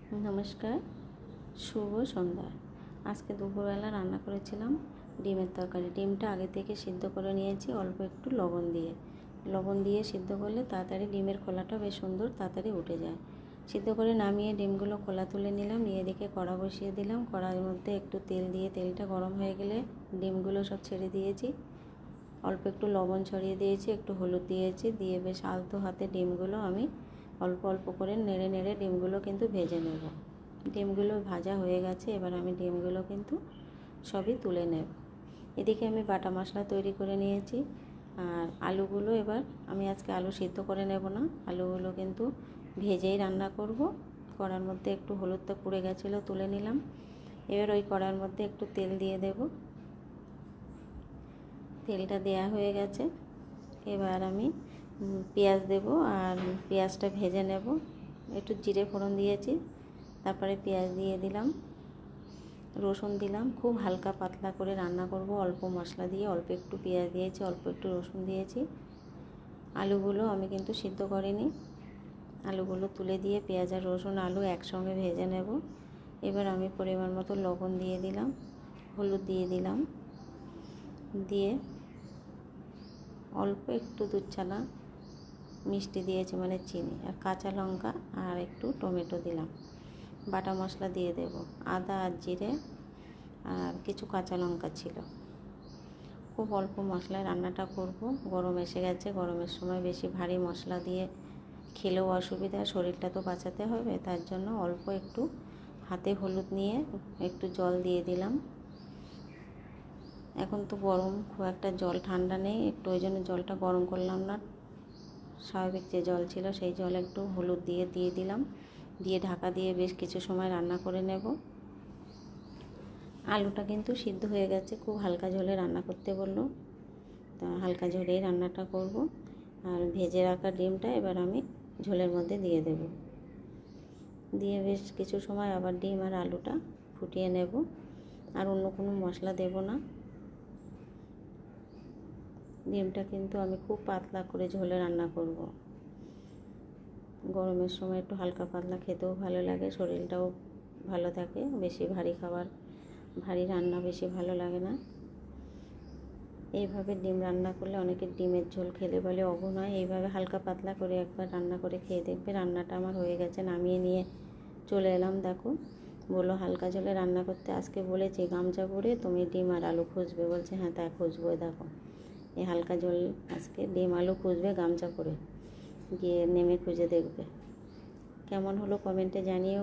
নমস্কার, শুভ সন্ধ্যা। আজকে দুপুরবেলা রান্না করেছিলাম ডিমের তরকারি। ডিমটা আগে থেকে সিদ্ধ করে নিয়েছি অল্প একটু লবণ দিয়ে সিদ্ধ করলে তাড়াতাড়ি ডিমের খোলাটা বেশ সুন্দর তাড়াতাড়ি উঠে যায়। সিদ্ধ করে নামিয়ে ডিমগুলো খোলা তুলে নিলাম, নিয়ে এদিকে কড়া বসিয়ে দিলাম। কড়ার মধ্যে একটু তেল দিয়ে তেলটা গরম হয়ে গেলে ডিমগুলো সব ছেড়ে দিয়েছি, অল্প একটু লবণ ছড়িয়ে দিয়েছি, একটু হলুদ দিয়েছি, দিয়ে বেশ আলতো হাতে ডিমগুলো আমি অল্প অল্প করে নেড়ে নেড়ে ডিমগুলো কিন্তু ভেজে নেব। ডিমগুলো ভাজা হয়ে গেছে, এবার আমি ডিমগুলো কিন্তু সবই তুলে নেব। এদিকে আমি বাটা মশলা তৈরি করে নিয়েছি। আর আলুগুলো এবার আমি আজকে আলু সিদ্ধ করে নেব না, আলুগুলো কিন্তু ভেজেই রান্না করব। কড়ার মধ্যে একটু হলুদটা পুড়ে গেছিলো, তুলে নিলাম। এবার ওই কড়ার মধ্যে একটু তেল দিয়ে দেব। তেলটা দেয়া হয়ে গেছে, এবার আমি পেঁয়াজ দেব আর পেঁয়াজটা ভেজে নেব। একটু জিরে ফোড়ন দিয়েছি, তারপরে পেঁয়াজ দিয়ে দিলাম, রসুন দিলাম। খুব হালকা পাতলা করে রান্না করব, অল্প মশলা দিয়ে, অল্প একটু পেঁয়াজ দিয়েছি, অল্প একটু রসুন দিয়েছি। আলুগুলো আমি কিন্তু সিদ্ধ করিনি। আলুগুলো তুলে দিয়ে পেঁয়াজ আর রসুন আলু একসঙ্গে ভেজে নেব। এবার আমি পরিমাণ মতো লবণ দিয়ে দিলাম, হলুদ দিয়ে দিলাম, দিয়ে অল্প একটু দুধ ছানা মিষ্টি দিয়েছি, মানে চিনি, আর কাঁচা লঙ্কা আর একটু টমেটো দিলাম। বাটা মশলা দিয়ে দেব, আদা আর জিরে আর কিছু কাঁচা লঙ্কা ছিল। খুব অল্প মশলায় রান্নাটা করব। গরম এসে গেছে, গরমের সময় বেশি ভারী মশলা দিয়ে খেলেও অসুবিধা, শরীরটা তো বাঁচাতে হবে, তার জন্য অল্প একটু হাতে হলুদ নিয়ে একটু জল দিয়ে দিলাম। এখন তো গরম, খুব একটা জল ঠান্ডা নেই, একটু ওই জন্য জলটা গরম করলাম না, স্বাভাবিক যে জল ছিল সেই জলে একটু হলুদ দিয়ে দিলাম, দিয়ে ঢাকা দিয়ে বেশ কিছু সময় রান্না করে নেব। আলুটা কিন্তু সিদ্ধ হয়ে গেছে, খুব হালকা ঝোলে রান্না করতে বললো, তা হালকা ঝোলেই রান্নাটা করব। আর ভেজে রাখা ডিমটা এবার আমি ঝোলের মধ্যে দিয়ে দেব, দিয়ে বেশ কিছু সময় আবার ডিম আর আলুটা ফুটিয়ে নেব। আর অন্য কোনো মশলা দেব না। ডিমটা কিন্তু আমি খুব পাতলা করে ঝোলে রান্না করব। গরমের সময় একটু হালকা পাতলা খেতেও ভালো লাগে, শরীরটাও ভালো থাকে। বেশি ভারী খাবার, ভারী রান্না বেশি ভালো লাগে না। এইভাবে ডিম রান্না করলে অনেকের ডিমের ঝোল খেলে বলে অগুণ হয়। এইভাবে হালকা পাতলা করে একবার রান্না করে খেয়ে দেখবে। রান্নাটা আমার হয়ে গেছে, নামিয়ে নিয়ে চলে এলাম। দেখো, বললো হালকা ঝোলে রান্না করতে। আজকে বলেছি গামছা পরে তুমি ডিম আর আলু খুঁজবে, বলছে হ্যাঁ তাই খুঁজবো। দেখো এই হালকা ঝোল আজকে ডিম আলু খুঁজবে গামছা পরে, গিয়ে নেমে খুঁজে দেখবে। কেমন হলো কমেন্টে জানিও।